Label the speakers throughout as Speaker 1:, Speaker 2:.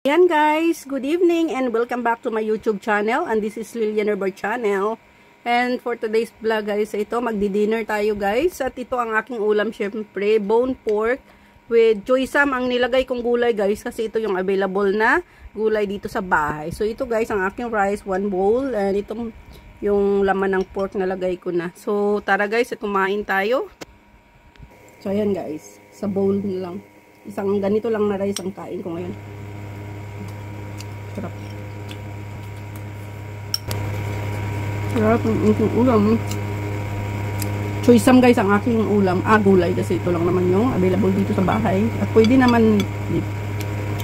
Speaker 1: Ayan guys, good evening and welcome back to my YouTube channel, and this is Lilian Herbert channel. And for today's vlog guys, ito magdi-dinner tayo guys, at ito ang aking ulam, syempre bone pork with choy sam ang nilagay kong gulay guys, kasi ito yung available na gulay dito sa bahay. So ito guys ang aking rice, 1 bowl, and itong yung laman ng pork na lagay ko na. So tara guys, kumain tayo. So ayan guys, sa bowl lang, isang ganito lang na rice ang kain ko ngayon. Sarap. Sarap ang ulam. Choy sam guys ang aking ulam. Gulay kasi ito lang naman yung available dito sa bahay. At pwede naman,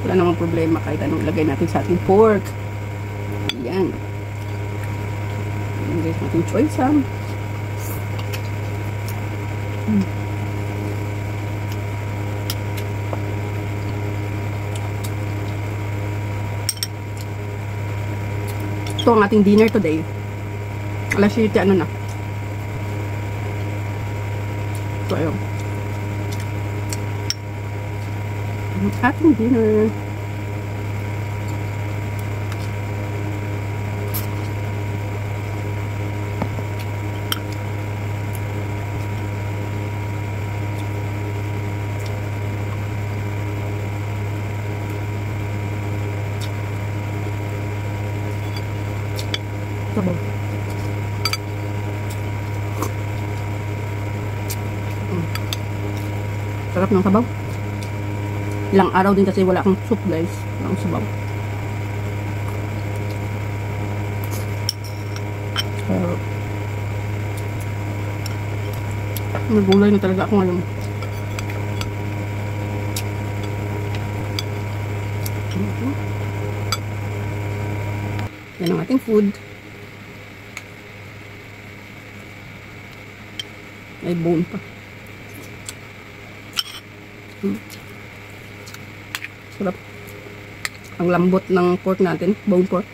Speaker 1: wala namang problema kahit anong ilagay natin sa ating pork. Ayan. Ayan guys, ating choy sam. Ito ang ating dinner today. Alas 7, ano na. So, ayun. Ang ating dinner. Sabaw. Sarap ng sabaw. Ilang araw din kasi wala akong soup guys. Walang sabaw. Nagulay na talaga ako ngayon. Yan ang ating food. May bone pa. Sarap. Ang lambot ng pork natin. Bone pork.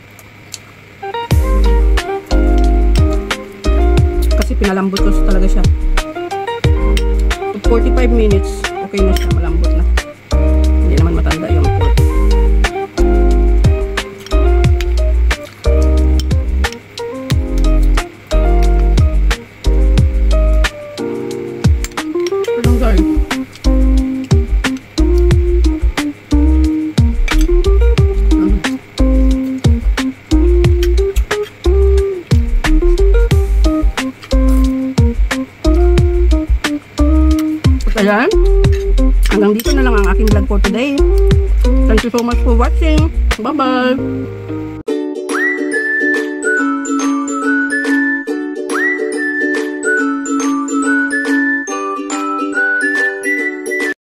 Speaker 1: Kasi pinalambot ko talaga siya. 45 minutes. Okay na siya. Malambot na. Hindi naman matanda yung pork. Ayan, hanggang dito na lang ang aking vlog for today. Thank you so much for watching. Bye bye.